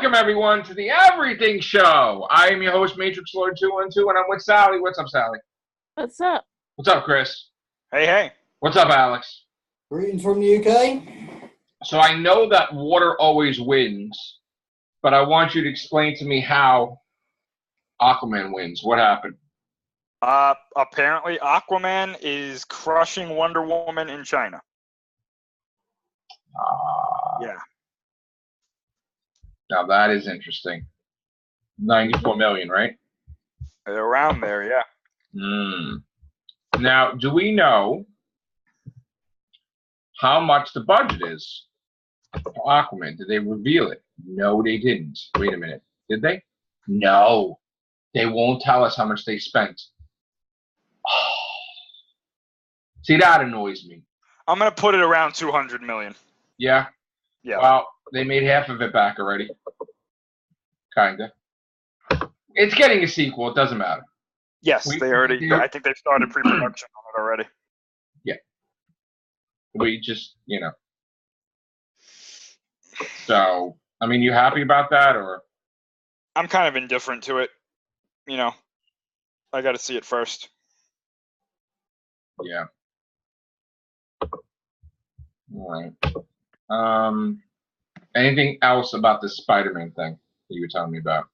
Welcome, everyone, to the Everything Show. I am your host, Matrix Lord 212, and I'm with Sally. What's up, Sally? What's up? What's up, Chris? Hey, hey. What's up, Alex? Greetings from the UK. So I know that water always wins, but I want you to explain to me how Aquaman wins. What happened? Apparently Aquaman is crushing Wonder Woman in China. Yeah. Now that is interesting. 94 million, right? Around there, yeah. Now, do we know how much the budget is for Aquaman? Did they reveal it? No, they didn't. Wait a minute. Did they? No. They won't tell us how much they spent. See, that annoys me. I'm going to put it around 200 million. Yeah? Yeah. Well, they made half of it back already. Kinda. It's getting a sequel. It doesn't matter. Yes, they already. I think they've started pre-production on it already. Yeah. We just, So, I mean, you happy about that, or? I'm kind of indifferent to it. I got to see it first. Yeah. All right. Anything else about this Spider-Man thing that you were telling me about?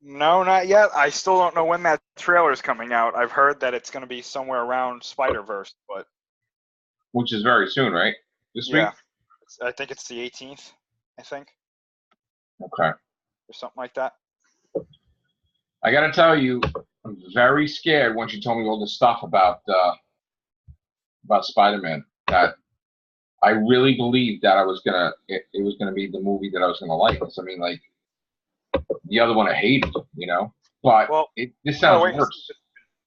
No, not yet. I still don't know when that trailer is coming out. I've heard that it's going to be somewhere around Spider-Verse, but which is very soon, right? This week? I think it's the 18th. I think. Okay. Or something like that. I got to tell you, I'm very scared once you told me all this stuff about Spider-Man. That I really believed that it was gonna be the movie that I was gonna like. I mean, like the other one I hated, But this sounds worse.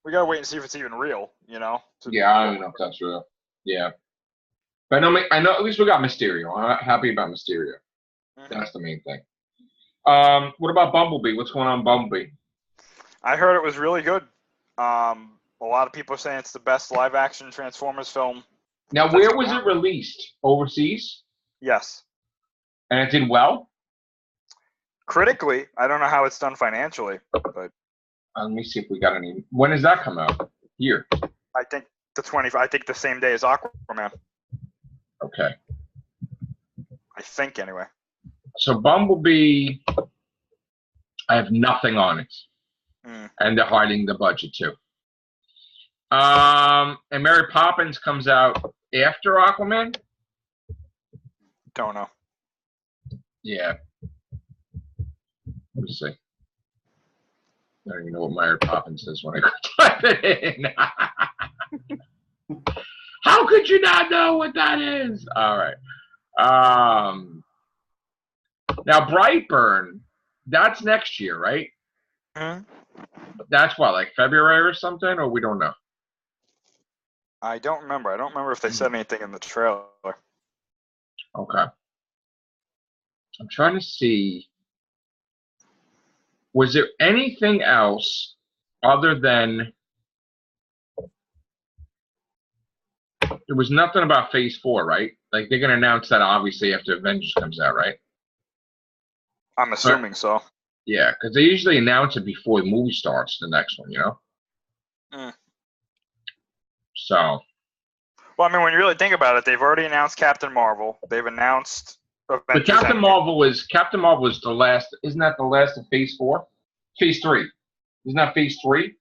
We gotta wait and see if it's even real, Yeah, I don't know if that's real. Yeah, but I know at least we got Mysterio. I'm happy about Mysterio. Mm-hmm. That's the main thing. What about Bumblebee? What's going on, Bumblebee? I heard it was really good. A lot of people are saying it's the best live-action Transformers film. Now, where was it released? Overseas? Yes. And it did well? Critically. I don't know how it's done financially, but... Let me see if we got any... When does that come out? Here. I think the same day as Aquaman. Okay. I think, anyway. So, Bumblebee, I have nothing on it. And they're hiding the budget, too. And Mary Poppins comes out after Aquaman? Don't know. Yeah. Let me see. I don't even know what Mary Poppins is when I type it in. How could you not know what that is? All right. Now, Brightburn, that's next year, right? Mm-hmm. That's what, like February or something, or we don't know? I don't remember. I don't remember if they said anything in the trailer. Okay. I'm trying to see. Was there anything else other than... There was nothing about Phase 4, right? Like, they're going to announce that, obviously, after Avengers comes out, right? I'm assuming so. Yeah, because they usually announce it before the movie starts, the next one, So... Well, I mean, when you really think about it, they've already announced Captain Marvel. They've announced Avengers. But Captain Marvel was the last. Isn't that the last of Phase 4? Phase 3. Isn't that Phase 3?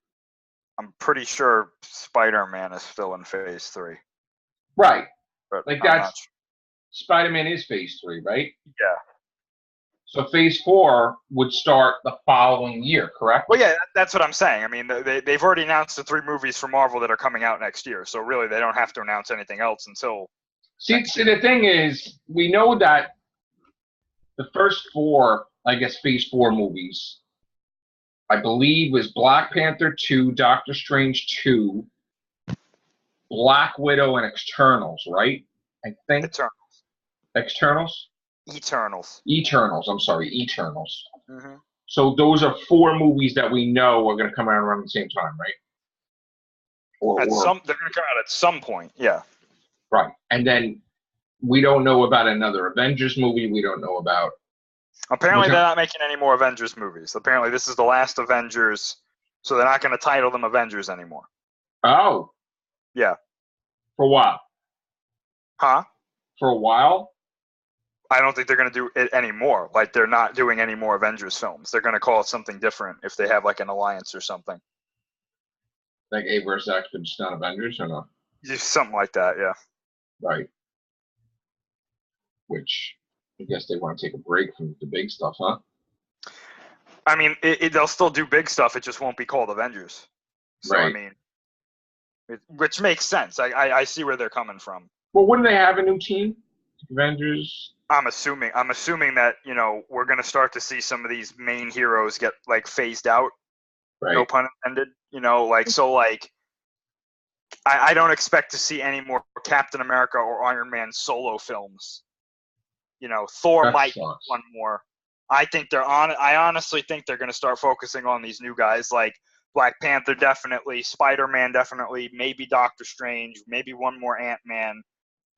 I'm pretty sure Spider-Man is still in Phase 3. Right. But like that's Spider-Man is Phase 3, right? Yeah. So Phase 4 would start the following year, correct? Well, yeah, that's what I'm saying. I mean, they've already announced the 3 movies for Marvel that are coming out next year. So really, they don't have to announce anything else until... See, the thing is, we know that the first 4, I guess, Phase 4 movies, I believe, was Black Panther 2, Doctor Strange 2, Black Widow, and Eternals, right? I think. Eternals? Eternals, I'm sorry, Eternals. Mm-hmm. So those are 4 movies that we know are going to come out around the same time, right? They're going to come out at some point, yeah. Right. And then we don't know about another Avengers movie. We don't know about Apparently, Okay. they're not making any more Avengers movies. Apparently, this is the last Avengers, so they're not going to title them Avengers anymore. Oh. Yeah. For a while. Huh? For a while? I don't think they're going to do it anymore. Like, they're not doing any more Avengers films. They're going to call it something different if they have, like, an alliance or something. Like A versus X, but just not Avengers or not? Just something like that, yeah. Right. Which, I guess they want to take a break from the big stuff, huh? I mean, they'll still do big stuff. It just won't be called Avengers. So, Right. I mean, which makes sense. I see where they're coming from. Well, wouldn't they have a new team? Avengers? I'm assuming that, we're going to start to see some of these main heroes get, like, phased out. Right. No pun intended. I don't expect to see any more Captain America or Iron Man solo films. Thor That might sucks. one more. I honestly think they're going to start focusing on these new guys like Black Panther, definitely, Spider-Man, definitely, maybe Doctor Strange, maybe one more Ant-Man,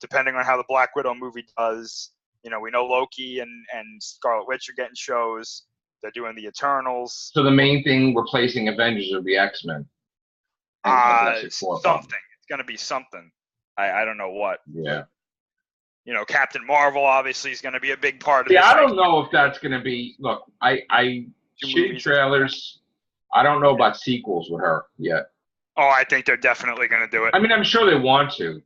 depending on how the Black Widow movie does. We know Loki and Scarlet Witch are getting shows. They're doing the Eternals. So the main thing replacing Avengers would be X-Men. And Fantastic Four, Something. It's going to be something. I don't know what. Yeah. Captain Marvel obviously is going to be a big part of Yeah, this. I don't know if that's going to be. Look, I shitty movies. trailers. I don't know about sequels with her yet. Oh, I think they're definitely going to do it. I mean, I'm sure they want to,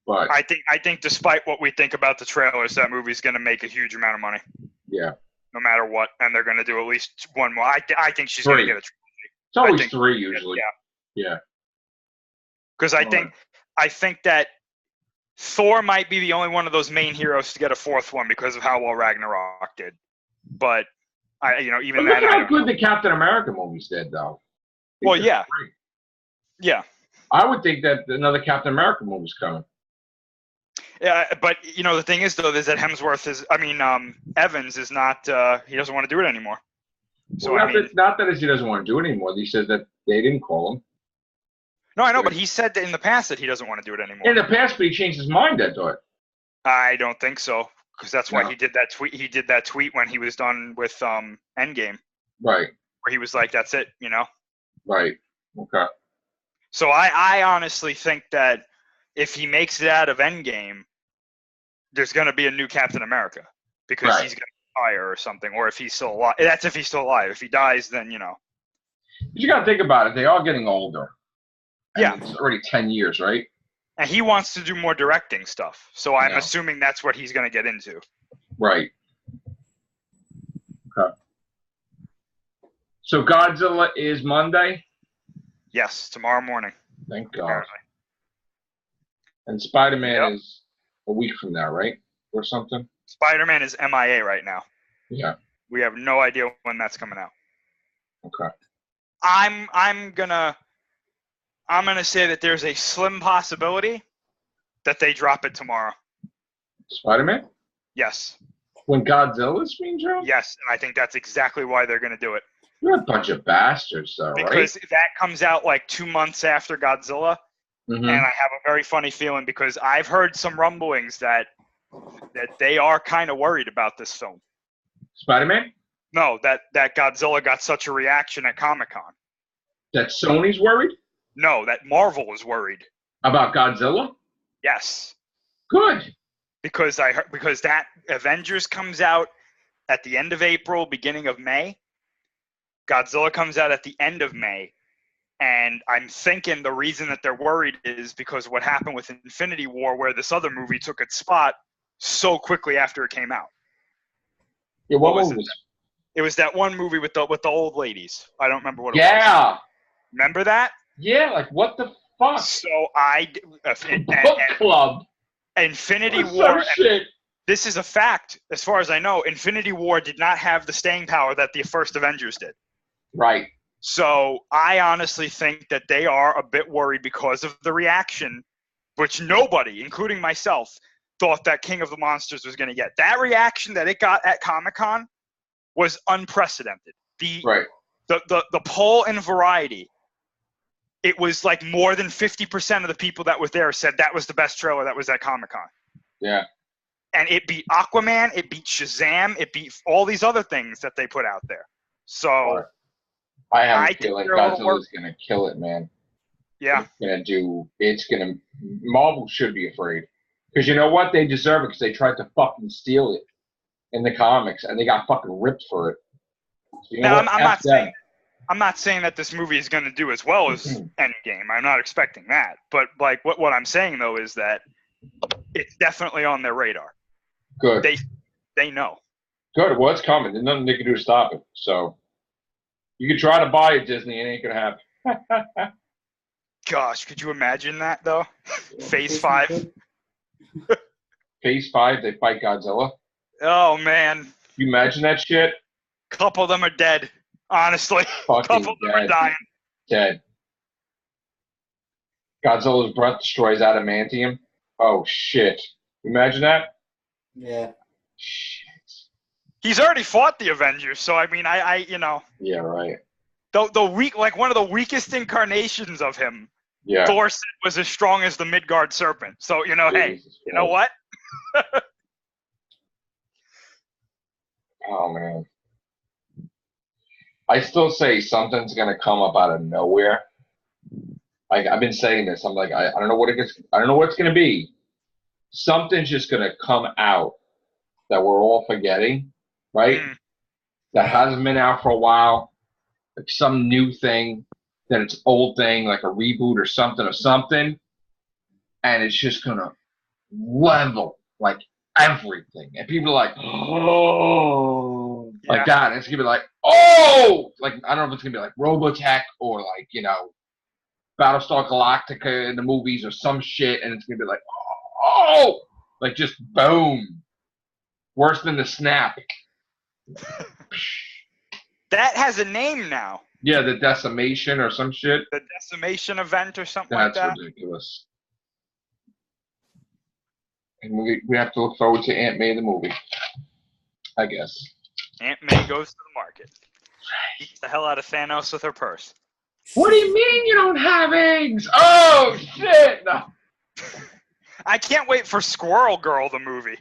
but I think despite what we think about the trailers, that movie's going to make a huge amount of money. Yeah. No matter what, and they're going to do at least one more. I think she's going to get a trilogy. It's always three usually. Yeah. Because I think that Thor might be the only one of those main heroes to get a fourth one because of how well Ragnarok did. But even But that. look at how good the Captain America movies did, though. Well, yeah. Yeah. I would think that another Captain America movie's coming. Yeah, but the thing is though is that Evans is not. He doesn't want to do it anymore. So Well, not that he doesn't want to do it anymore. He says that they didn't call him. No, I know, but he said that in the past that he doesn't want to do it anymore. In the past, but he changed his mind. I thought. I don't think so, because that's why he did that tweet. He did that tweet when he was done with Endgame. Right. Where he was like, "That's it," Right. Okay. So I honestly think that if he makes it out of Endgame, there's going to be a new Captain America because he's going to retire or something, or if he's still alive. That's if he's still alive. If he dies, then You got to think about it. They are getting older. Yeah. It's already 10 years, right? And he wants to do more directing stuff. So I'm assuming that's what he's going to get into. Right. Okay. So Godzilla is Monday? Yes, tomorrow morning. Thank God. Apparently. And Spider-Man is a week from now, right? Or something? Spider-Man is MIA right now. Yeah. We have no idea when that's coming out. Okay. I'm gonna say that there's a slim possibility that they drop it tomorrow. Spider-Man? Yes. When Godzilla's being dropped? Yes, and I think that's exactly why they're gonna do it. You're a bunch of bastards, though, right? Because that comes out like 2 months after Godzilla, Mm-hmm. and I have a very funny feeling because I've heard some rumblings that they are kind of worried about this film. Spider-Man? No, that Godzilla got such a reaction at Comic-Con. That Sony's worried? No, that Marvel is worried. About Godzilla? Yes. Good. Because that Avengers comes out at the end of April, beginning of May. Godzilla comes out at the end of May. And I'm thinking the reason that they're worried is because of what happened with Infinity War, where this other movie took its spot so quickly after it came out. Yeah, what movie? It was that one movie with the old ladies. I don't remember what it was. Yeah. Remember that? Yeah, like what the fuck? So Book club. Infinity What's War. some shit? This is a fact, as far as I know. Infinity War did not have the staying power that the first Avengers did. Right. So I honestly think that they are a bit worried because of the reaction, which nobody, including myself, thought that King of the Monsters was going to get. That reaction that it got at Comic-Con was unprecedented. Right. The poll in Variety, it was like more than 50% of the people that was there said that was the best trailer that was at Comic-Con. Yeah. And it beat Aquaman, it beat Shazam, it beat all these other things that they put out there. So I have a think feeling they're a little Godzilla's gonna kill it, man. yeah. Marvel should be afraid. Because you know what? They deserve it because they tried to fucking steal it in the comics and they got fucking ripped for it. So you know Now, what? I'm not saying that this movie is going to do as well as Endgame. I'm not expecting that. But like what I'm saying though is that it's definitely on their radar. Good. They know. Good. Well, it's coming. There's nothing they can do to stop it. So you can try to buy it, Disney. It ain't gonna happen. Gosh, could you imagine that though? Phase 5. Phase 5, they fight Godzilla. Oh man. You imagine that shit? Couple of them are dead. Honestly, Fucking couple of them are dying. Dead. Godzilla's breath destroys adamantium. Oh shit! Imagine that. Yeah. Shit. He's already fought the Avengers, so I mean, I you know. Yeah. Right. The weak, like one of the weakest incarnations of him. Yeah. Thor was as strong as the Midgard serpent. So you know, hey, you know what? Oh man. I still say something's gonna come up out of nowhere. Like I've been saying this. I'm like, I don't know what it is. I don't know what it's gonna be. Something's just gonna come out that we're all forgetting, right? That hasn't been out for a while. Like some new thing, that it's old thing, like a reboot or something, and it's just gonna level like everything, and people are like, oh, like that. And it's gonna be like, oh, like I don't know if it's gonna be like Robotech or like Battlestar Galactica in the movies or some shit, and it's gonna be like, oh, like just boom, worse than the snap. That has a name now. Yeah, the decimation or some shit. The decimation event or something like that. That's ridiculous. And we have to look forward to Aunt May the movie, I guess. Aunt May goes to the market. Eats the hell out of Thanos with her purse. What do you mean you don't have eggs? Oh, shit! No. I can't wait for Squirrel Girl, the movie.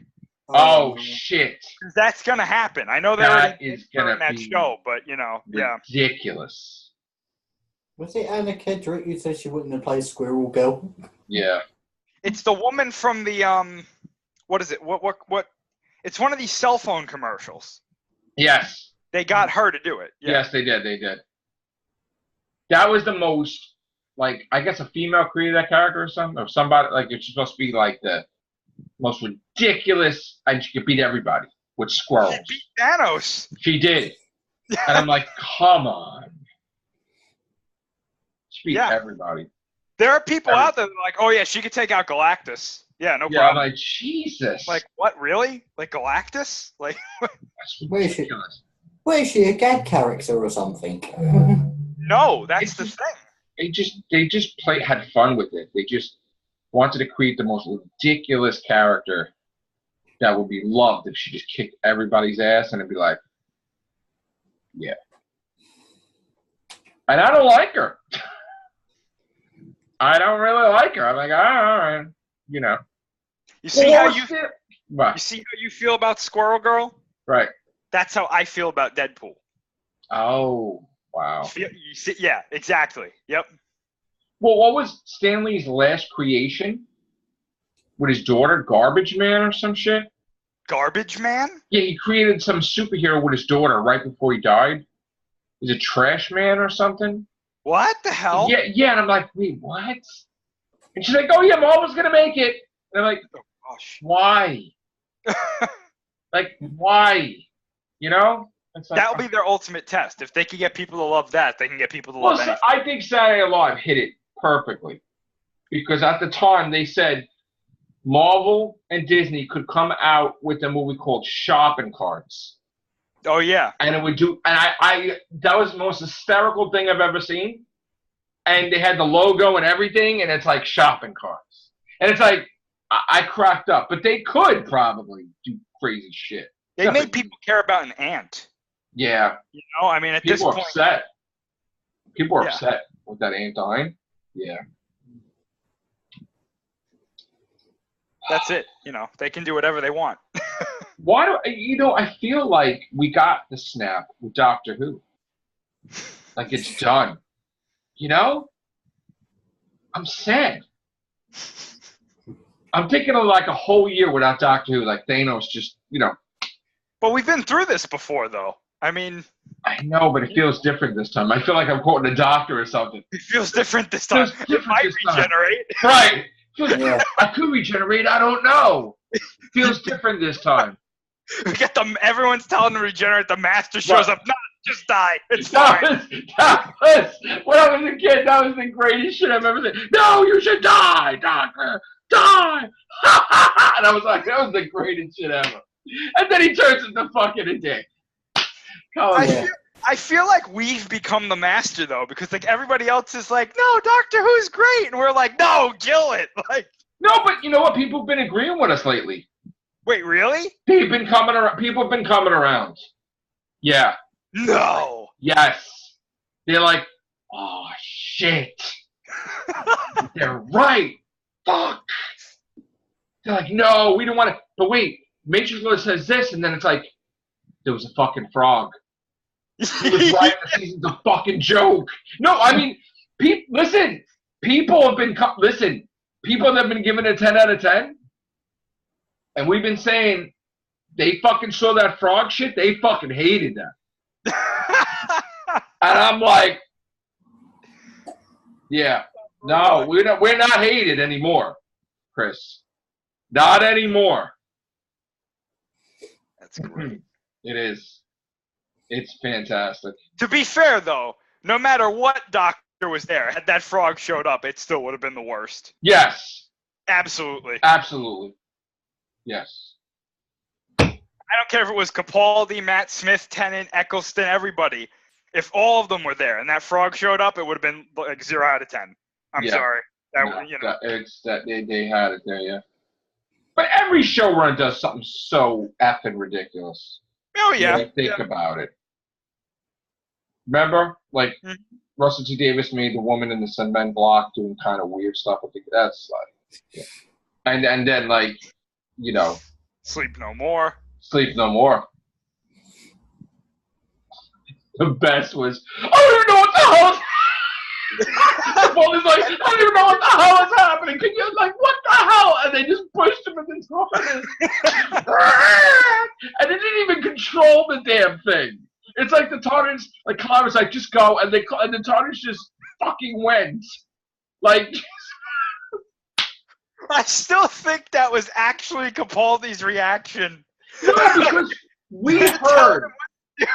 Oh, shit. That's going to happen. I know that is going to that be show, but, ridiculous. Was it Anna Kendrick who said she wouldn't have played Squirrel Girl? Yeah. It's the woman from the, what is it? What? It's one of these cell phone commercials. Yes. They got her to do it. Yeah. Yes, they did. That was the most, like, I guess a female created that character or something, or somebody, like, it's supposed to be, like, the most ridiculous, and she could beat everybody with squirrels. She beat Thanos. She did. And I'm like, come on. She beat everybody. There are people out there that are like, oh, yeah, she could take out Galactus. Yeah, no problem. Yeah, I'm like, Jesus. Like, what, really? Like, Galactus? Like, Where is she, a gag character or something? No, that's the thing. They just had fun with it. They just wanted to create the most ridiculous character that would be loved if she just kicked everybody's ass, and it'd be like, yeah. And I don't like her. I don't really like her. I'm like, all right, You see how you feel about Squirrel Girl? Right. That's how I feel about Deadpool. Oh, wow. You see, yeah, exactly. Yep. Well, what was Stanley's last creation with his daughter, Garbage Man or some shit? Garbage Man? Yeah, he created some superhero with his daughter right before he died. Is it Trash Man or something? What the hell? Yeah, and I'm like, wait, what? And she's like, oh yeah, Marvel's gonna make it. And I'm like, oh, gosh, why? Like, why? It's like, that'll be their ultimate test. If they can get people to love that, they can get people to love anything. I think Saturday Night Live hit it perfectly. Because at the time, they said Marvel and Disney could come out with a movie called Shopping Carts. Oh, yeah. And it would do, and I that was the most hysterical thing I've ever seen. And they had the logo and everything, and it's like shopping carts. And it's like, I cracked up. But they could probably do crazy shit. They made people care about an ant. Yeah. I mean, at this point. People are upset with that ant dying. Yeah. That's it. You know, they can do whatever they want. Why do I feel like we got the snap with Doctor Who. Like it's done. You know? I'm sad. I'm thinking of like a whole year without Doctor Who, like Thanos just, But we've been through this before, though. I mean, I know, but it feels different this time. I feel like I'm quoting a doctor or something. it feels different this time. It might regenerate. Right. I could regenerate. I don't know. Feels different this time. We get them. Everyone's telling them to regenerate. The master shows up. No, just die. It's That fine. was, when I was a kid, that was the greatest shit I've ever seen. No, you should die, doctor. Die. And I was like, that was the greatest shit ever. And then he turns into fucking a dick. I feel like we've become the master, though, because like everybody else is like, no, Doctor Who's great, and we're like, no, kill it. Like, no, but you know what? People have been agreeing with us lately. wait, really? People have been coming around. Yeah. No. Yes. They're like, oh shit. They're right. Fuck. They're like, no, we don't want to. But wait, Matrix Lord says this, and then it's like, there was a fucking frog. He was right. The season's a fucking joke. No, I mean, listen. People have been People that have been given a 10 out of 10, and we've been saying they fucking saw that frog shit. They fucking hated that. And I'm like, yeah, no, we're not hated anymore, Chris. Not anymore. That's great. It is. It's fantastic. To be fair, though, no matter what doctor was there, had that frog showed up, it still would have been the worst. Yes. Absolutely. Absolutely. Yes. I don't care if it was Capaldi, Matt Smith, Tennant, Eccleston, everybody. If all of them were there and that frog showed up, it would have been like 0 out of 10. I'm sorry. They had it there, yeah. But every showrunner does something so effing ridiculous. Oh, yeah. Think about it. Remember? Like, Russell T. Davis made The Woman in the Cement Block doing kind of weird stuff. I think that's like... Yeah. And then, like, Sleep No More. Sleep No More. The best was, I don't even know what the hell is Paul is like, I don't even know what the hell is happening. Can you, like, what the hell? And they just pushed him in the toilet. And they didn't even control the damn thing. It's like the TARDIS, like, Clara was like, just go. And the TARDIS just fucking went. Like... I still think that was actually Capaldi's reaction. No, because we heard...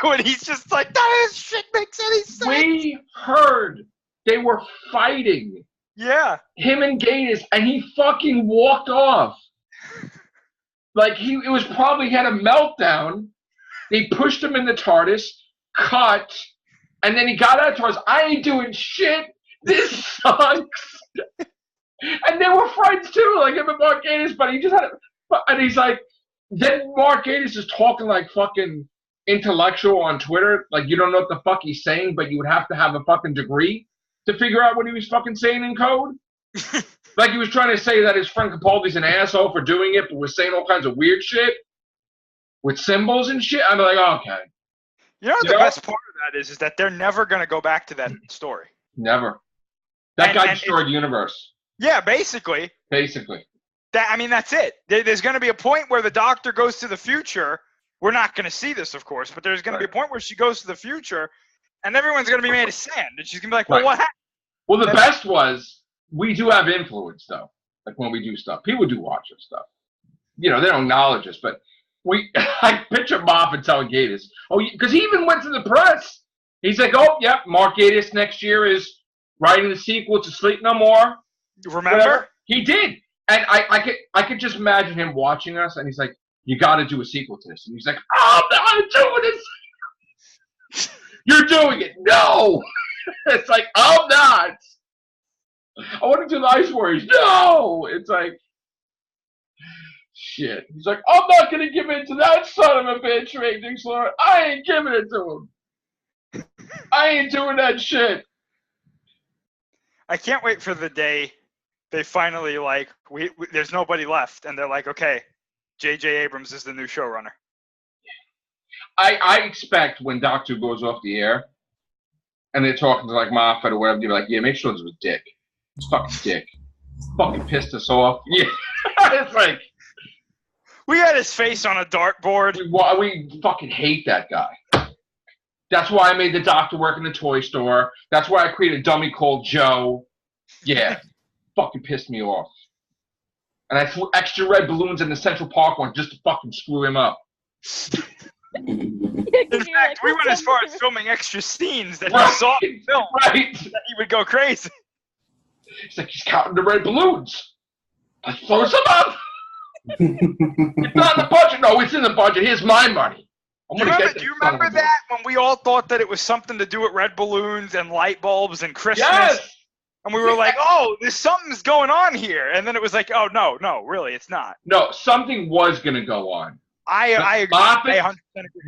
When he's just like, that shit makes any sense. We heard they were fighting. Yeah. Him and Gatiss, and he fucking walked off. Like, he had a meltdown. They pushed him in the TARDIS, cut, and then he got out of TARDIS. I ain't doing shit. This sucks. And they were friends too, like him and Mark Gatiss, but he just had it. And he's like, then Mark Gatiss is talking like fucking intellectual on Twitter, like you don't know what the fuck he's saying, but you would have to have a fucking degree to figure out what he was fucking saying in code. Like he was trying to say that his friend Capaldi's an asshole for doing it, but was saying all kinds of weird shit with symbols and shit. I'm like, oh, okay. You know, the best part of that is that they're never going to go back to that story. Never. That guy destroyed the universe. Yeah, basically. Basically. That's it. There's going to be a point where the Doctor goes to the future. We're not going to see this, of course, but there's going to be a point where she goes to the future, and everyone's going to be made of sand. And she's going to be like, well, what happened? Well, the best was, we do have influence, though. Like, when we do stuff. People do watch our stuff. They don't acknowledge us, but I picture Moffat telling Gatiss, because he even went to the press. He's like, Mark Gatiss next year is writing the sequel to Sleep No More. Remember? Whatever. He did. And I could just imagine him watching us, and he's like, you got to do a sequel to this. And he's like, I'm not doing this. You're doing it. No. It's like, I'm not. I want to do the Ice Warriors. No. It's like, shit. He's like, I'm not going to give in to that son of a bitch, Matrix Lord. I ain't giving it to him. I ain't doing that shit. I can't wait for the day they finally like we there's nobody left, and they're like, okay, J.J. Abrams is the new showrunner. I expect when Doctor Who goes off the air, and they're talking to like Moffat or whatever, they're like, yeah, make sure this was Dick. It's fucking Dick. Fucking pissed us off. Yeah, it's like we had his face on a dartboard. we fucking hate that guy. That's why I made the Doctor work in the toy store. That's why I created a dummy called Joe. Yeah, fucking pissed me off. And I threw extra red balloons in the Central Park one just to fucking screw him up. In fact, we went as far as filming extra scenes that he saw in film. Right. That he would go crazy. He's like, he's counting the red balloons. I throws them up. It's not in the budget. No, it's in the budget. Here's my money. Do you remember that when we all thought that it was something to do with red balloons and light bulbs and Christmas? Yes. And we were like, oh, there's something's going on here. And then it was like, oh, no, really, it's not. No, something was going to go on. I agree.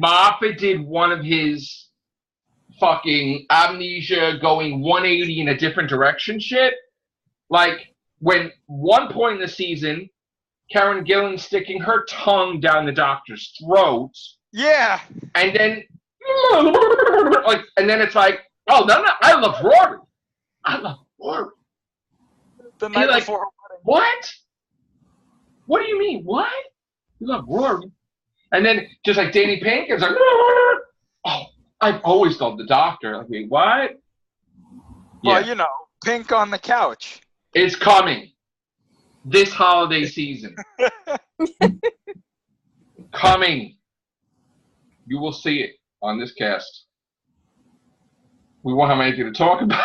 Moffat did one of his fucking amnesia going 180 in a different direction shit. Like, when one point in the season, Karen Gillan sticking her tongue down the Doctor's throat. Yeah. And then, like, and then it's like, oh, no, I love Rory. I love Rory. The night like, before her wedding. What? What do you mean? What? You love Rory? And then, just like Danny Pink, it's like, oh, I've always loved the Doctor. Like, wait, what? Well, you know, Pink on the couch. It's coming. This holiday season. Coming. You will see it on this cast. We won't have anything to talk about.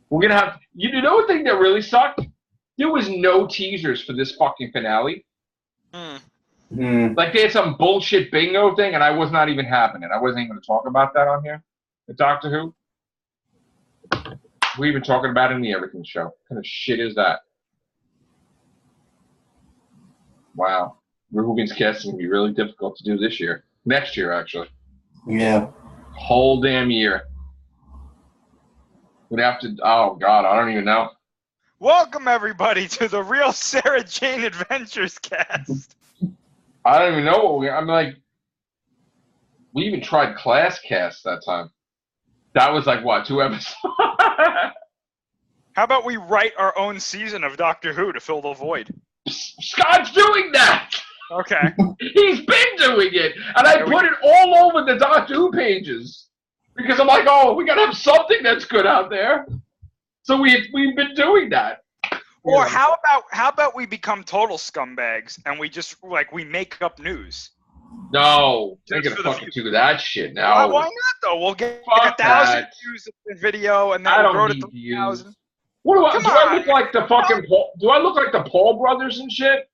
We're going to have... You know what thing that really sucked? There was no teasers for this fucking finale. Like, they had some bullshit bingo thing, and I was not even happening. I wasn't even going to talk about that on here. The Doctor Who. We've been talking about it in the Everything Show. What kind of shit is that? Wow. Whovians cast is going to be really difficult to do this year. Next year, actually. Yeah. Whole damn year. We'd have to... Oh, God, I don't even know. Welcome, everybody, to the Real Sarah Jane Adventures cast. I don't even know what I'm like... We even tried Class Cast that time. That was like, what, 2 episodes? How about we write our own season of Doctor Who to fill the void? Scott's doing that! Okay. He's been doing it! And I put it all over the Doctor Who pages. Because I'm like, oh, we gotta have something that's good out there. So we've been doing that. Or how about we become total scumbags and we just, like, we make up news? No, they're gonna fucking do that shit now. Why not though? We'll get 1,000 views of the video, and then we'll grow to 3,000. What do I look like the fucking Paul? Do I look like the Paul brothers and shit?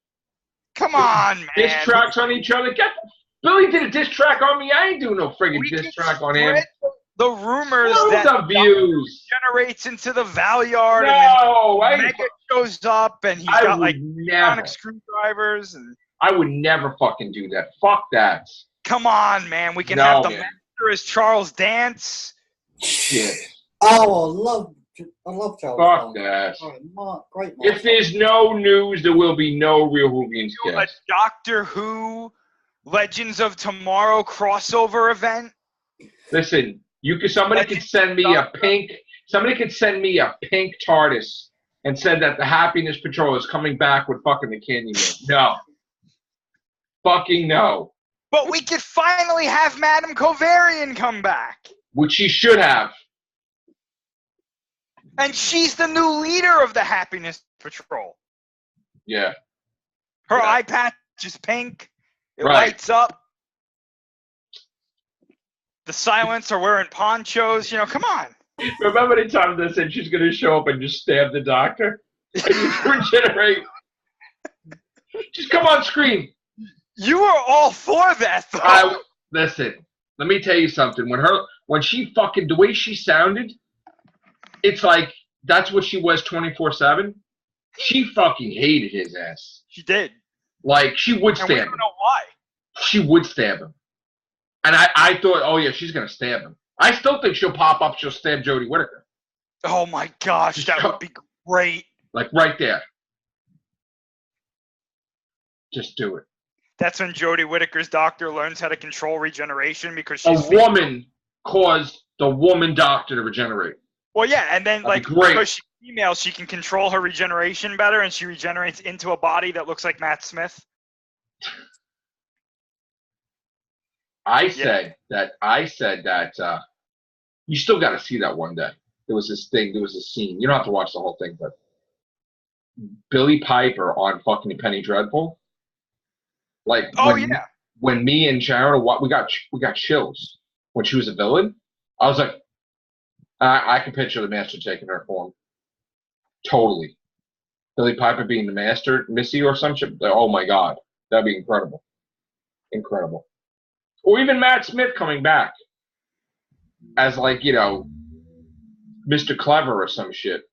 Come on, man. Diss tracks on each other. Billy did a diss track on me. I ain't doing no friggin' diss track on him. The rumors that the views generates into the Valyard, no, and then Mega shows up, and he's got like sonic screwdrivers and. I would never fucking do that. Fuck that. Come on, man. We can have the master as Charles Dance. Shit. Oh, I love Charles Fuck Dance. that. Great. If there's no news, there will be no Real Whovians A cast. Doctor Who Legends of Tomorrow crossover event. Listen, somebody could send me a pink TARDIS and said that the Happiness Patrol is coming back with fucking the Candyman. No. Fucking no. But we could finally have Madame Kovarian come back. Which she should have. And she's the new leader of the Happiness Patrol. Yeah. Her eye patch is pink. It lights up. The Silents are wearing ponchos. You know, come on. Remember the time they said she's going to show up and just stab the Doctor? Regenerate. Just come on screen. You were all for that, though. Listen, let me tell you something. When she fucking, the way she sounded, it's like that's what she was 24/7. She fucking hated his ass. She did. Like, she would stab him. We don't know why. She would stab him. And I thought, oh yeah, she's going to stab him. I still think she'll pop up, she'll stab Jodie Whittaker. Oh my gosh, that would be great. Like right there. Just do it. That's when Jodie Whittaker's doctor learns how to control regeneration because A she's woman caused the woman doctor to regenerate. Well, yeah, and then That'd like be great. because she's female, she can control her regeneration better, and she regenerates into a body that looks like Matt Smith. I said that you still got to see that one day. There was this scene. You don't have to watch the whole thing, but Billy Piper on fucking Penny Dreadful. Like, when me and Sharon, we got chills when she was a villain. I was like, I can picture the Master taking her form. Totally. Billy Piper being the Master, Missy or some shit. Oh my God, that'd be incredible. Incredible. Or even Matt Smith coming back as like, Mr. Clever or some shit.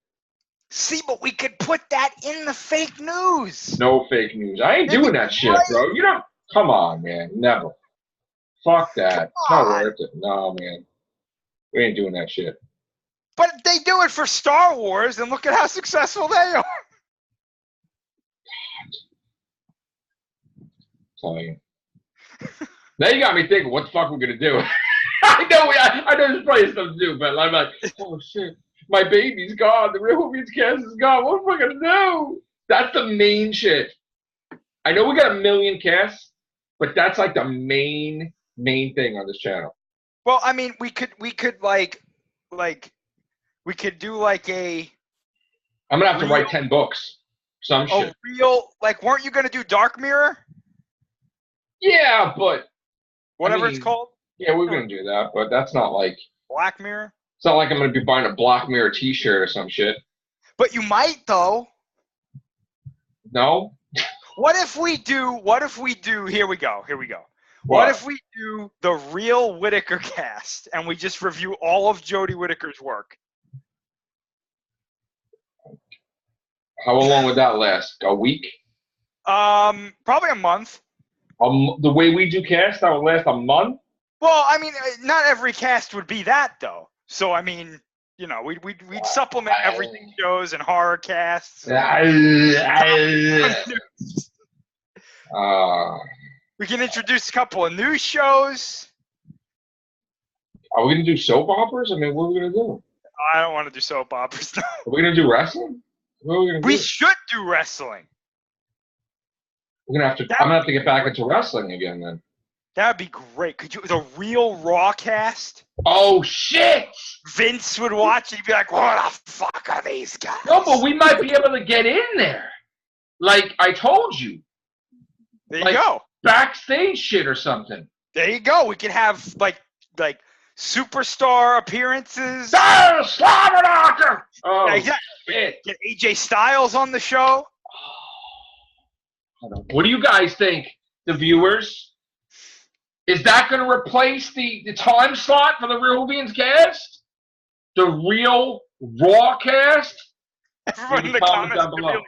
See, but we could put that in the fake news. No fake news. I ain't doing that shit, bro. You don't. Come on, man. Never. Fuck that. It's not worth it. No, man. We ain't doing that shit. But they do it for Star Wars, and look at how successful they are. Tell you. Now you got me thinking, what the fuck we're gonna do? I know there's probably stuff to do, but I'm like, oh shit, my baby's gone. The real Whovians cast is gone. What am I gonna do? That's the main shit. I know we got a million casts, but that's like the main thing on this channel. Well, I mean, we could like we could do like a. I'm gonna have to write 10 books. Some shit. Real, like, weren't you gonna do Dark Mirror? Yeah, but whatever it's called. Yeah, we're gonna do that, but that's not like Black Mirror. It's not like I'm gonna be buying a Black Mirror T-shirt or some shit. But you might though. No. What if we do? Here we go. What if we do the real Whittaker cast and we just review all of Jodie Whittaker's work? How long would that last? A week? Probably a month. The way we do cast, that would last a month? Well, I mean, not every cast would be that, though. So, I mean, we'd supplement everything shows and horror casts. We can introduce a couple of news shows. Are we going to do soap operas? I mean, what are we going to do? I don't want to do soap operas, no. Are we going to do wrestling? What are we going to do? We should do wrestling. I'm gonna have to get back into wrestling again then. That would be great. Could you the real Raw cast? Oh shit! Vince would watch and he'd be like, "What the fuck are these guys?" No, but we might be able to get in there. Like I told you. There you go. Backstage shit or something. There you go. We could have like superstar appearances. Oh, Slaughter Doctor! Oh, yeah, exactly. Shit. Get AJ Styles on the show. What do you guys think, the viewers? Is that going to replace the time slot for the Real Whovians cast? The real Raw cast? Everyone in the comments down below. Like,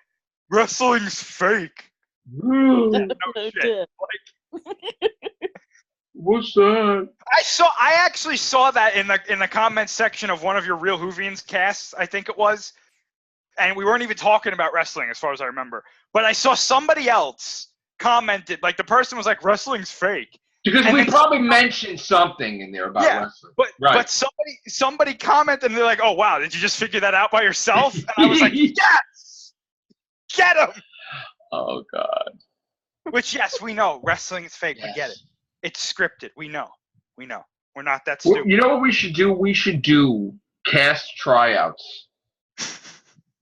wrestling's fake. No shit. What's that? I actually saw that in the comments section of one of your Real Whovians casts, I think it was. And we weren't even talking about wrestling as far as I remember. But I saw somebody else commented, like the person was like, wrestling's fake. Because we probably mentioned something in there about wrestling. But somebody commented and they're like, oh, wow, did you just figure that out by yourself? And I was like, yes! Get him! Oh, God. Which, yes, we know. Wrestling is fake. Yes. We get it. It's scripted. We know. We're not that stupid. You know what we should do? We should do cast tryouts.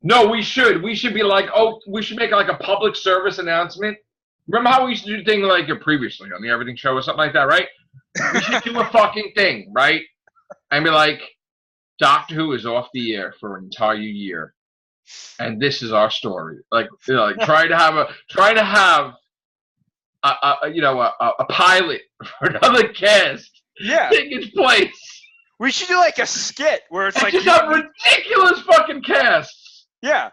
No, we should. We should be like, we should make like a public service announcement. Remember how we used to do things like previously on the Everything Show or something like that, right? We should do a fucking thing, right? And be like, Doctor Who is off the air for an entire year, and this is our story. Like trying to have a pilot for another cast. Yeah, take its place. We should do like a skit where it's like just have ridiculous fucking casts. Yeah.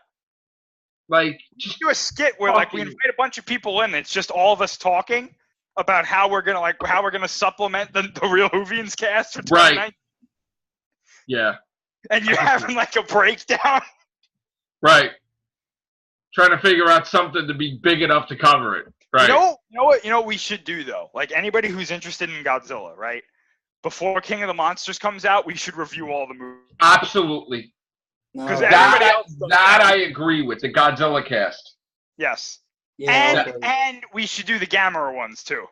Like, just do a skit where like we invite a bunch of people in. It's just all of us talking about how we're gonna supplement the Real Whovians cast for 2019. Right. Yeah. And you're having like a breakdown. Right. Trying to figure out something to be big enough to cover it. Right. You know what we should do though? Like anybody who's interested in Godzilla, right? Before King of the Monsters comes out, we should review all the movies. Absolutely. No. Because everybody else does that I agree with. The Godzilla cast. Yes. Yeah, And we should do the Gamera ones too.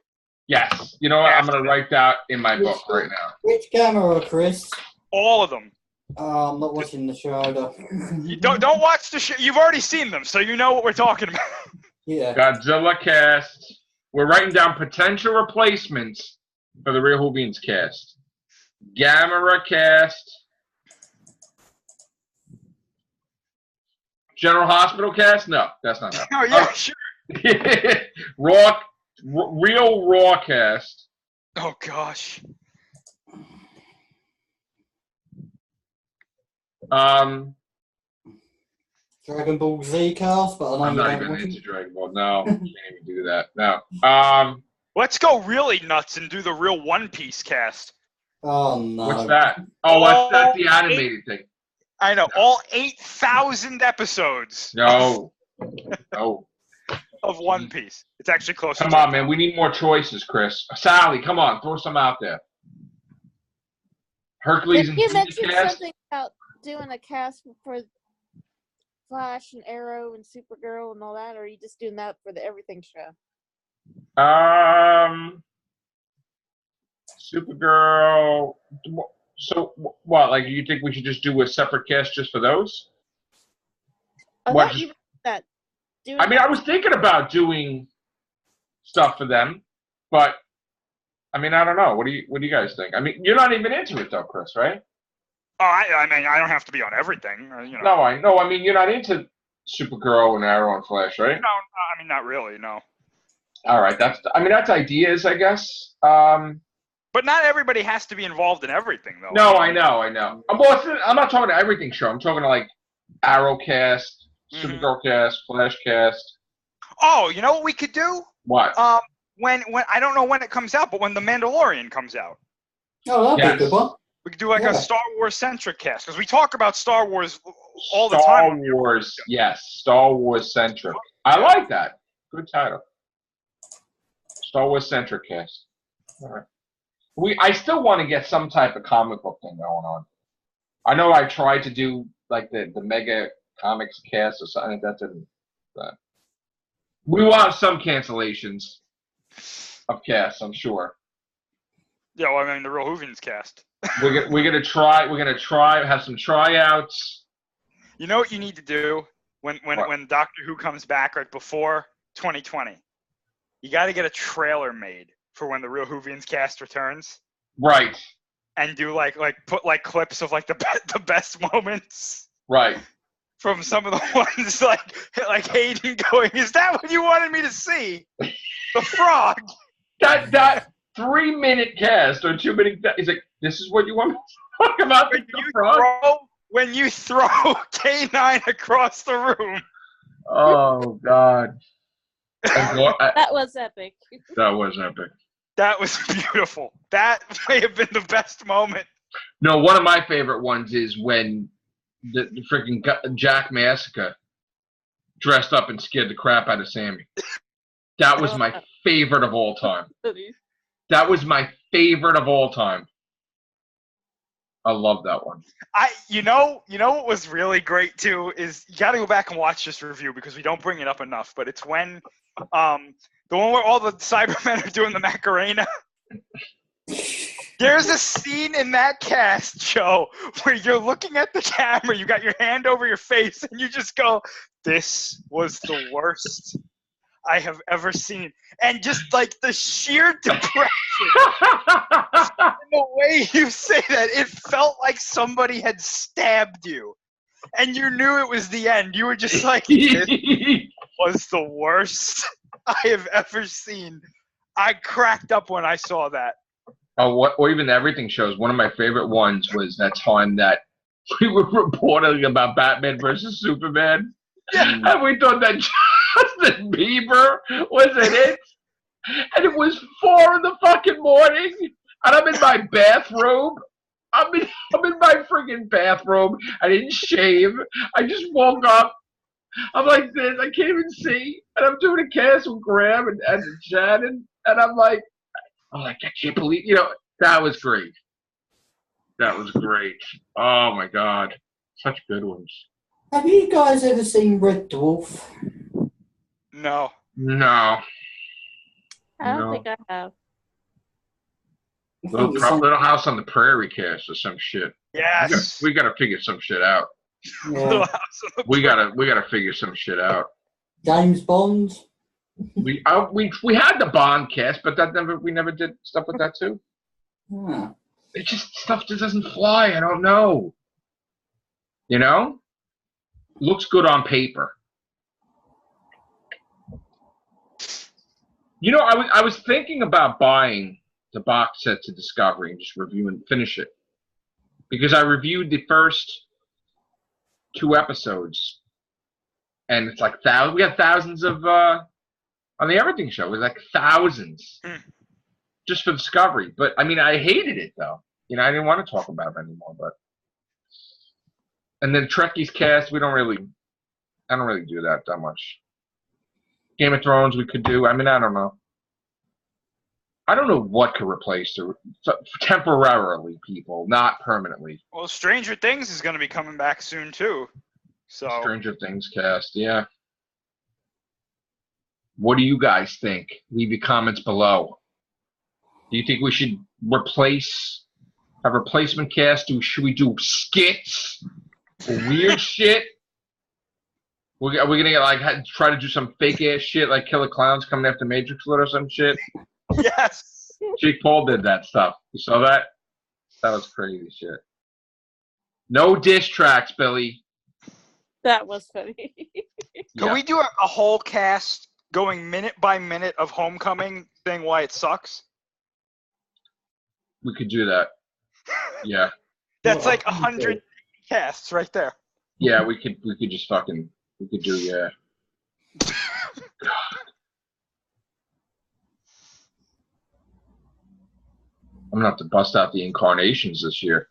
Yes. You know what? I'm going to write that in my book right now. Which camera, Chris? All of them. I'm not watching the show either. You don't watch the show. You've already seen them, so you know what we're talking about. Yeah. Godzilla cast. We're writing down potential replacements for the Real Whovians cast. Gamera cast. General Hospital cast? No, that's not happening. Oh yeah, sure. Real Raw cast. Oh gosh. Dragon Ball Z cast, but I'm I not know even you don't into Dragon Ball. No, can't even do that. No. Let's go really nuts and do the real One Piece cast. Oh no. What's that? Oh, that's the animated thing. I know, all 8,000 episodes. No. No. Of One Piece. It's actually closer. Come on, man. We need more choices, Chris. Sally, come on. Throw some out there. Hercules and You mentioned cast? something about doing a cast for Flash and Arrow and Supergirl and all that, or are you just doing that for the Everything show? Supergirl. So, what? Like, you think we should just do a separate cast just for those? I What, thought just- you that. Doing I mean, I was thinking about doing stuff for them, but I mean, I don't know. What do you guys think? I mean, you're not even into it though, Chris, right? Oh, I mean, I don't have to be on everything. You know. No, I know. I mean, you're not into Supergirl and Arrow and Flash, right? No, I mean, not really, no. All right, that's ideas, I guess. But not everybody has to be involved in everything, though. No, I know. I'm not talking to everything show. I'm talking to like Arrow cast, Supergirl cast, Flash cast. Oh, you know what we could do? What? When I don't know when it comes out, but when The Mandalorian comes out, Oh, that'd be a good one. we could do like Yeah. a Star Wars centric cast because we talk about Star Wars all the Star time. Wars, yes, Star Wars centric. I like that. Good title. Star Wars centric cast. All right. I still want to get some type of comic book thing going on. I know I tried to do like the Mega Comics cast or something. That didn't. We will have some cancellations of casts, I'm sure. Yeah, well, I mean, the Real Whovians cast. We're gonna try. We're gonna try. Have some tryouts. You know what you need to do when What? Doctor Who comes back right before 2020? You got to get a trailer made for when the Real Whovians cast returns, Right. and do like put like clips of like the best moments Right. from some of the ones like Hayden going, "Is that what you wanted me to see? The frog." That 3-minute cast or 2-minute. He's like, "This is what you want me to talk about." When you throw K9 across the room. Oh God. That was epic. That was epic. That was beautiful. That may have been the best moment. No, one of my favorite ones is when the freaking Jack Massacre dressed up and scared the crap out of Sammy. That was my favorite of all time. That was my favorite of all time. I love that one. You know what was really great too is you got to go back and watch this review because we don't bring it up enough. But it's when the one where all the Cybermen are doing the Macarena. There's a scene in that cast show where you're looking at the camera, you got your hand over your face, and you just go, "This was the worst I have ever seen." And just like the sheer depression, the way you say that, it felt like somebody had stabbed you. And you knew it was the end. You were just like, "This was the worst I have ever seen." I cracked up when I saw that. Or even the Everything shows. One of my favorite ones was that time that we were reporting about Batman versus Superman. Yeah. And we thought that Justin Bieber was in it. And it was 4 in the fucking morning. And I'm in my bathrobe. I'm in my freaking bathrobe. I didn't shave. I just woke up. I'm like this. I can't even see. And I'm doing a cast with Graham and Shannon. And I'm like, I can't believe, that was great. That was great. Oh my God. Such good ones. Have you guys ever seen Red Dwarf? No. No. I don't think I have. Little House on the Prairie cast or some shit. Yes. We gotta figure some shit out. Little House on the We gotta figure some shit out. James Bond. We had the Bond cast, but we never did stuff with that too. Hmm. It just stuff just doesn't fly. I don't know. Looks good on paper. I was thinking about buying the box set to Discovery and just review and finish it, because I reviewed the first 2 episodes, and it's like thousands. We had thousands of on the Everything Show. It was like thousands just for Discovery. But I mean, I hated it though. I didn't want to talk about it anymore. But and then Trekkies cast, I don't really do that much. Game of Thrones we could do. I mean, I don't know. I don't know what could replace temporarily people, not permanently. Well, Stranger Things is going to be coming back soon too. So Stranger Things cast, yeah. What do you guys think? Leave your comments below. Do you think we should have replacement cast? Should we do skits? Weird shit? Are we gonna try to do some fake ass shit like Killer Clowns coming after Matrix Lord or some shit? yes. Jake Paul did that stuff. You saw that? That was crazy shit. No diss tracks, Billy. That was funny. Can we do a whole cast going minute by minute of Homecoming, saying why it sucks? We could do that. Yeah. That's like 100 casts right there. Yeah, we could just we could do, yeah. I'm gonna have to bust out the incarnations this year.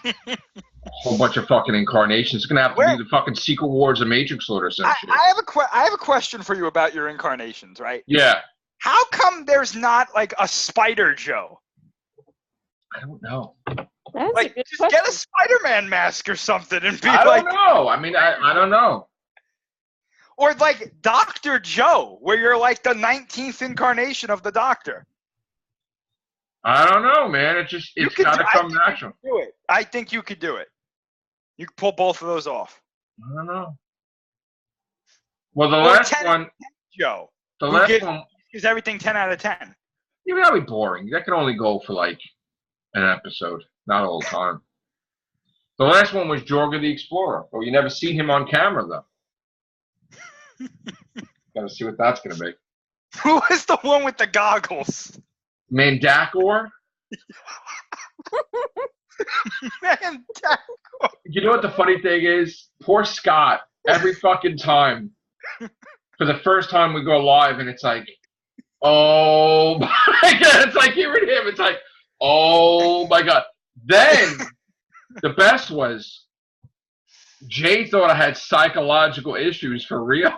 A whole bunch of fucking incarnations. It's gonna have to be the fucking Secret Wars of Matrix Lord or some shit. I have a question for you about your incarnations, right? Yeah. How come there's not like a Spider Joe? I don't know. That's like, a good just question. get a Spider-Man mask or something and be I like. don't know. I mean, I don't know. Or like Dr. Joe, where you're like the 19th incarnation of the Doctor. I don't know, man. It's gotta come natural. Do it. I think you could do it. You could pull both of those off. I don't know. Well, the last one, Joe. the last one is everything 10 out of 10. Yeah, that'd be boring. That can only go for like an episode, not all the time. The last one was Jorga the Explorer. Well, you never seen him on camera though. Gotta see what that's gonna be. Who is the one with the goggles? Mandakor? Mandakor. You know what the funny thing is? Poor Scott, every fucking time. For the first time we go live and it's like, oh my God. It's like hearing him. It's like, oh my God. Then the best was Jay thought I had psychological issues for real.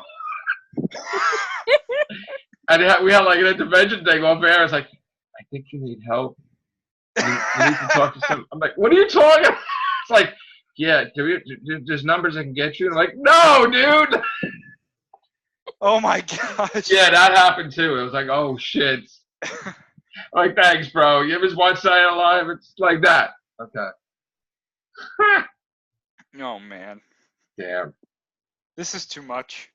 And we had like an intervention thing off air. It's like, I think you need help. You need to talk to someone. I'm like, what are you talking about? It's like, yeah, there's numbers I can get you. I'm like, no, dude. Oh my gosh. Yeah, that happened too. It was like, oh shit. I'm like, thanks, bro. You ever watch Saturday Night Live? It's like that. Okay. Oh man. Damn. This is too much.